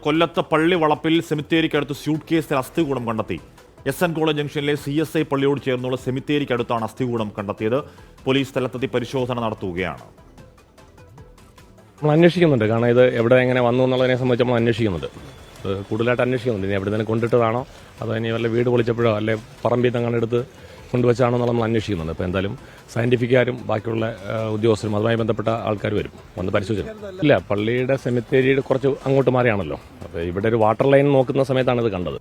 കൊല്ലത്ത് പള്ളി വളപ്പിൽ സെമിത്തേരിക്കടുത്ത് സ്യൂട്ട് കേസിൽ അസ്ഥികൂടം കണ്ടെത്തി. SN കോളേജ് ജംഗ്ഷനിലെ CSI പള്ളിയോട് ചേർന്നുള്ള സെമിത്തേരിക്കടുത്താണ് അസ്ഥികൂടം കണ്ടെത്തിയത്. പോലീസ് സ്ഥലത്തെത്തി പരിശോധന നടത്തുകയാണ്. നമ്മൾ അന്വേഷിക്കുന്നുണ്ട്. കാരണം ഇത് എവിടെ എങ്ങനെ വന്നു എന്നുള്ളതിനെ സംബന്ധിച്ച് നമ്മൾ അന്വേഷിക്കുന്നുണ്ട്. കൂടുതലായിട്ട് അന്വേഷിക്കുന്നുണ്ട്. ഇനി എവിടെ തന്നെ കൊണ്ടിട്ടതാണോ അതോ ഇനി വല്ല വീട് പൊളിച്ചപ്പോഴോ അല്ലെ പറമ്പിൽ തങ്ങനെ എടുത്ത് കൊണ്ടുവച്ചാണോ എന്നുള്ള നമ്മൾ അന്വേഷിക്കുന്നുണ്ട്. അപ്പോൾ എന്തായാലും സയൻറ്റിഫിക്കാരും ബാക്കിയുള്ള ഉദ്യോഗസ്ഥരും അതുമായി ബന്ധപ്പെട്ട ആൾക്കാർ വരും, വന്ന് പരിശോധിച്ചു. ഇല്ല, പള്ളിയുടെ സെമിത്തേരിയുടെ കുറച്ച് അങ്ങോട്ട് മാറിയാണല്ലോ. അപ്പോൾ ഇവിടെ ഒരു വാട്ടർ ലൈൻ നോക്കുന്ന സമയത്താണ് ഇത് കണ്ടത്.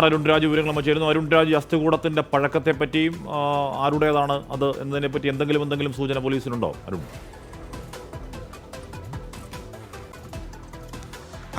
അരുൺരാജ് വിവരങ്ങൾ ചേരുന്നു. അരുൺരാജ്, അസ്ഥികൂടത്തിന്റെ പഴക്കത്തെപ്പറ്റിയും ആരുടേതാണ് അത് എന്നതിനെപ്പറ്റി എന്തെങ്കിലും സൂചന പോലീസിനുണ്ടോ അരുൺ?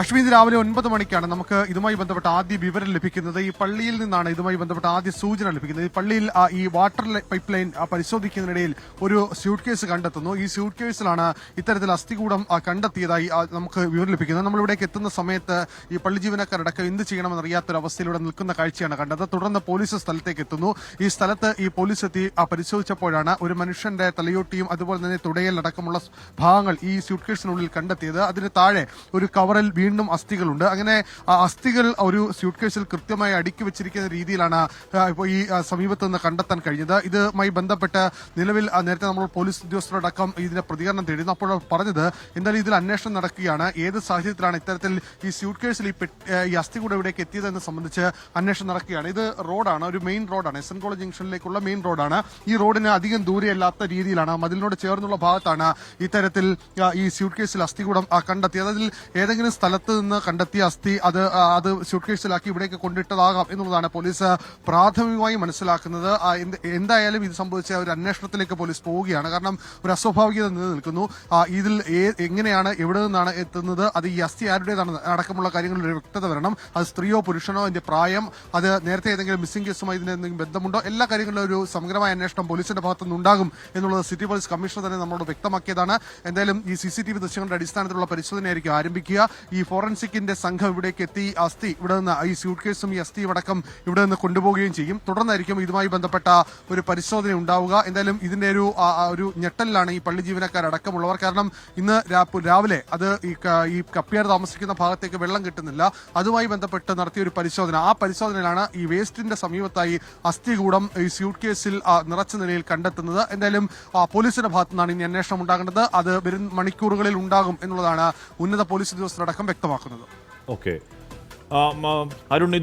അശ്വിനി, രാവിലെ 9 മണിക്കാണ് നമുക്ക് ഇതുമായി ബന്ധപ്പെട്ട ആദ്യ വിവരം ലഭിക്കുന്നത്. ഈ പള്ളിയിൽ നിന്നാണ് ഇതുമായി ബന്ധപ്പെട്ട ആദ്യ സൂചന ലഭിക്കുന്നത്. ഈ പള്ളിയിൽ ഈ വാട്ടർ പൈപ്പ് ലൈൻ പരിശോധിക്കുന്നതിനിടയിൽ ഒരു സ്യൂട്ട് കേസ് കണ്ടെത്തുന്നു. ഈ സ്യൂട്ട് കേസിലാണ് ഇത്തരത്തിൽ അസ്ഥികൂടം കണ്ടെത്തിയതായി നമുക്ക് വിവരം ലഭിക്കുന്നത്. നമ്മളിവിടേക്ക് എത്തുന്ന സമയത്ത് ഈ പള്ളി ജീവനക്കാരടക്കം എന്ത് ചെയ്യണമെന്നറിയാത്തൊരവസ്ഥയിലൂടെ നിൽക്കുന്ന കാഴ്ചയാണ് കണ്ടത്. തുടർന്ന് പോലീസ് സ്ഥലത്തേക്ക് എത്തുന്നു. ഈ സ്ഥലത്ത് ഈ പോലീസ് എത്തി പരിശോധിച്ചപ്പോഴാണ് ഒരു മനുഷ്യന്റെ തലയോട്ടിയും അതുപോലെ തന്നെ തുടയലടക്കമുള്ള ഭാഗങ്ങൾ ഈ സ്യൂട്ട് കേസിനുള്ളിൽ കണ്ടെത്തിയത്. അതിന് താഴെ ഒരു കവറിൽ വീണ്ടും അസ്ഥികളുണ്ട്. അങ്ങനെ അസ്ഥികൾ ഒരു സ്യൂട്ട് കേസിൽ കൃത്യമായി അടുക്കി വെച്ചിരിക്കുന്ന രീതിയിലാണ് ഇപ്പോൾ ഈ സമീപത്ത് നിന്ന് കണ്ടെത്താൻ കഴിഞ്ഞത്. ഇതുമായി ബന്ധപ്പെട്ട് നിലവിൽ നേരത്തെ നമ്മൾ പോലീസ് ഉദ്യോഗസ്ഥരോടക്കം ഇതിന്റെ പ്രതികരണം തേടിയിരുന്നു. അപ്പോൾ പറഞ്ഞത് എന്തായാലും ഇതിൽ അന്വേഷണം നടക്കുകയാണ്. ഏത് സാഹചര്യത്തിലാണ് ഇത്തരത്തിൽ ഈ സ്യൂട്ട് കേസിൽ ഈ അസ്ഥി കൂടെ ഇവിടേക്ക് എത്തിയതെന്ന് സംബന്ധിച്ച് അന്വേഷണം നടക്കുകയാണ്. ഇത് റോഡാണ്, ഒരു മെയിൻ റോഡാണ്, SN കോളേജ് ജംഗ്ഷനിലേക്കുള്ള മെയിൻ റോഡാണ്. ഈ റോഡിന് അധികം ദൂരെയല്ലാത്ത രീതിയിലാണ്, മതിലിനോട് ചേർന്നുള്ള ഭാഗത്താണ് ഇത്തരത്തിൽ ഈ സ്യൂട്ട് കേസിൽ അസ്ഥികൂടം കണ്ടെത്തിയത്. അതിൽ ഏതെങ്കിലും സ്ഥലത്ത് നിന്ന് കണ്ടെത്തിയ അസ്ഥി അത് സ്യൂട്ട് കേസിലാക്കി ഇവിടേക്ക് കൊണ്ടിട്ടതാകാം എന്നുള്ളതാണ് പോലീസ് പ്രാഥമികമായി മനസ്സിലാക്കുന്നത്. എന്തായാലും ഇത് സംബന്ധിച്ച ഒരു അന്വേഷണത്തിലേക്ക് പോലീസ് പോവുകയാണ്. കാരണം ഒരു അസ്വാഭാവികത നിലനിൽക്കുന്നു. ഇതിൽ എങ്ങനെയാണ്, എവിടെ നിന്നാണ് എത്തുന്നത്, അത് ഈ അസ്ഥി ആരുടേതാണ് അടക്കമുള്ള കാര്യങ്ങളിൽ ഒരു വ്യക്തത വരണം. അത് സ്ത്രീയോ പുരുഷനോ, അതിന്റെ പ്രായം, അത് നേരത്തെ ഏതെങ്കിലും മിസ്സിംഗ് കേസുമായി ഇതിന് എന്തെങ്കിലും ബന്ധമുണ്ടോ, എല്ലാ കാര്യങ്ങളിലും ഒരു സമഗ്രമായ അന്വേഷണം പോലീസിന്റെ ഭാഗത്തുനിന്ന് ഉണ്ടാകും എന്നുള്ളത് സിറ്റി പോലീസ് കമ്മീഷണർ തന്നെ നമ്മളോട് വ്യക്തമാക്കിയതാണ്. എന്തായാലും ഈ CCTV ദൃശ്യങ്ങളുടെ അടിസ്ഥാനത്തിലുള്ള പരിശോധനയായിരിക്കും ആരംഭിക്കുക. ഈ ഫോറൻസിക്കിന്റെ സംഘം ഇവിടേക്ക് എത്തി അസ്ഥി ഇവിടെ നിന്ന് ഈ സ്യൂട്ട് കേസും ഈ അസ്ഥിയും അടക്കം ഇവിടെ നിന്ന് കൊണ്ടുപോവുകയും ചെയ്യും. തുടർന്നായിരിക്കും ഇതുമായി ബന്ധപ്പെട്ട ഒരു പരിശോധന ഉണ്ടാവുക. എന്തായാലും ഇതിന്റെ ഒരു ഞെട്ടലിലാണ് ഈ പള്ളി ജീവനക്കാരടക്കമുള്ളവർ. കാരണം ഇന്ന് രാവിലെ അത് ഈ കപ്പിയാർ താമസിക്കുന്ന ഭാഗത്തേക്ക് വെള്ളം കിട്ടുന്നില്ല. അതുമായി ബന്ധപ്പെട്ട് നടത്തിയ ഒരു പരിശോധന, ആ പരിശോധനയിലാണ് ഈ വേസ്റ്റിന്റെ സമീപത്തായി അസ്ഥികൂടം ഈ സ്യൂട്ട് കേസിൽ നിറച്ച നിലയിൽ കണ്ടെത്തുന്നത്. എന്തായാലും പോലീസിന്റെ ഭാഗത്തു നിന്നാണ് ഇനി അന്വേഷണം ഉണ്ടാകേണ്ടത്. അത് വരും മണിക്കൂറുകളിൽ ഉണ്ടാകും എന്നുള്ളതാണ് ഉന്നത പോലീസ് ഉദ്യോഗസ്ഥരടക്കം വ്യക്തമാക്കുന്നത്. ഓക്കെ അരുൺ,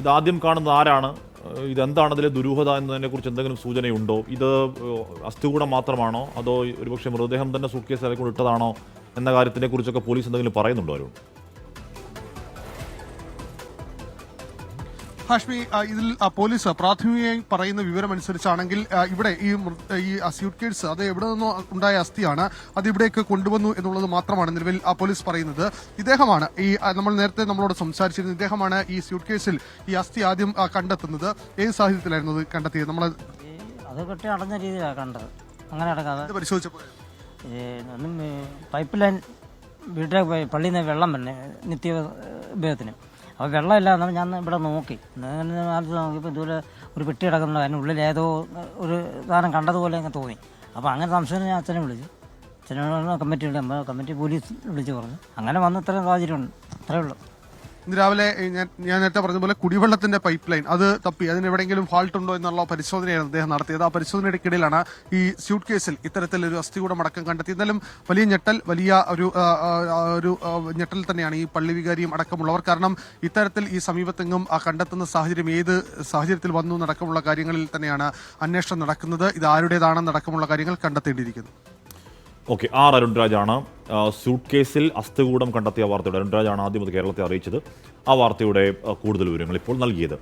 ഇതാദ്യം കാണുന്നത് ആരാണ്? ഇതെന്താണ് അതിലെ ദുരൂഹത എന്നതിനെ കുറിച്ച് എന്തെങ്കിലും സൂചനയുണ്ടോ? ഇത് അസ്ഥികൂടം മാത്രമാണോ അതോ ഒരുപക്ഷെ മൃതദേഹം തന്നെ സൂട്ട് കേസ് അതിൽ ഇട്ടതാണോ എന്ന കാര്യത്തിനെ കുറിച്ചൊക്കെ പോലീസ് എന്തെങ്കിലും പറയുന്നുണ്ടോ അരുൺ? ഹാഷ്മി, ഇതിൽ പോലീസ് പ്രാഥമികമായി പറയുന്ന വിവരം അനുസരിച്ചാണെങ്കിൽ ഇവിടെ ഈ സ്യൂട്ട് കേസ് അത് എവിടെ നിന്നോ ഉണ്ടായ അസ്ഥിയാണ്, അത് ഇവിടേക്ക് കൊണ്ടുവന്നു എന്നുള്ളത് മാത്രമാണ് നിലവിൽ പോലീസ് പറയുന്നത്. ഇദ്ദേഹമാണ് നമ്മൾ നേരത്തെ നമ്മളോട് സംസാരിച്ചിരുന്നത്, ഇദ്ദേഹമാണ് ഈ സ്യൂട്ട് കേസിൽ ഈ അസ്ഥി ആദ്യം കണ്ടെത്തുന്നത്. ഏത് സാഹചര്യത്തിലായിരുന്നു അത് കണ്ടെത്തിയത്? നമ്മൾ അത് കെട്ടി അടഞ്ഞ രീതിയിലാണ് കണ്ടത്. അങ്ങനെ അടക്കാതെ പരിശോധിച്ചപ്പോൾ പൈപ്പ് ലൈൻ വീട്ടിലെ പള്ളിയിൽ നിന്ന് വെള്ളം വരണേ നിത്യ ഉപയോഗത്തിന്. അപ്പോൾ വെള്ളമില്ല എന്നാൽ ഞാൻ ഇവിടെ നോക്കി നോക്കിയപ്പോൾ ഇതുപോലെ ഒരു പെട്ടി കിടക്കുന്നുണ്ട്. അതിനുള്ളിൽ ഏതോ ഒരു സാധനം കണ്ടതുപോലെ അങ്ങ് തോന്നി. അപ്പോൾ അങ്ങനെ സംശയം ഞാൻ അച്ഛനെ വിളിച്ചു. അച്ഛനോട് കമ്മിറ്റി പോലീസ് വിളിച്ച് പറഞ്ഞു. അങ്ങനെ വന്ന ഇത്രയും സാഹചര്യമുണ്ട്. അത്രയേ ഉള്ളൂ. ഇന്ന് രാവിലെ ഞാൻ നേരത്തെ പറഞ്ഞതുപോലെ കുടിവെള്ളത്തിന്റെ പൈപ്പ് ലൈൻ അത് തപ്പി അതിന് എവിടെയെങ്കിലും ഫാൾട്ട് ഉണ്ടോ എന്നുള്ള പരിശോധനയാണ് അദ്ദേഹം നടത്തിയത്. ആ പരിശോധനയ്ക്കിടയിലാണ് ഈ സ്യൂട്ട് കേസിൽ ഇത്തരത്തിലൊരു അസ്ഥികൂടം അടക്കം കണ്ടെത്തി. എന്നാലും വലിയ ഞെട്ടൽ, വലിയ ഒരു ഞെട്ടൽ തന്നെയാണ് ഈ പള്ളി വികാരിയും അടക്കമുള്ളവർ. കാരണം ഇത്തരത്തിൽ ഈ സമീപത്തെങ്ങും കണ്ടെത്തുന്ന സാഹചര്യം ഏത് സാഹചര്യത്തിൽ വന്നു എന്നടക്കമുള്ള കാര്യങ്ങളിൽ തന്നെയാണ് അന്വേഷണം നടക്കുന്നത്. ഇത് ആരുടേതാണെന്നടക്കമുള്ള കാര്യങ്ങൾ കണ്ടെത്തേണ്ടിയിരിക്കുന്നു. ഓക്കെ, അരുൺരാജാണ് സ്യൂട്ട് കേസിൽ അസ്ഥികൂടം കണ്ടെത്തിയ വാർത്തയുടെ അരുൺരാജാണ് ആദ്യം അത് കേരളത്തെ അറിയിച്ചത്. ആ വാർത്തയുടെ കൂടുതൽ വിവരങ്ങൾ ഇപ്പോൾ നൽകിയത്.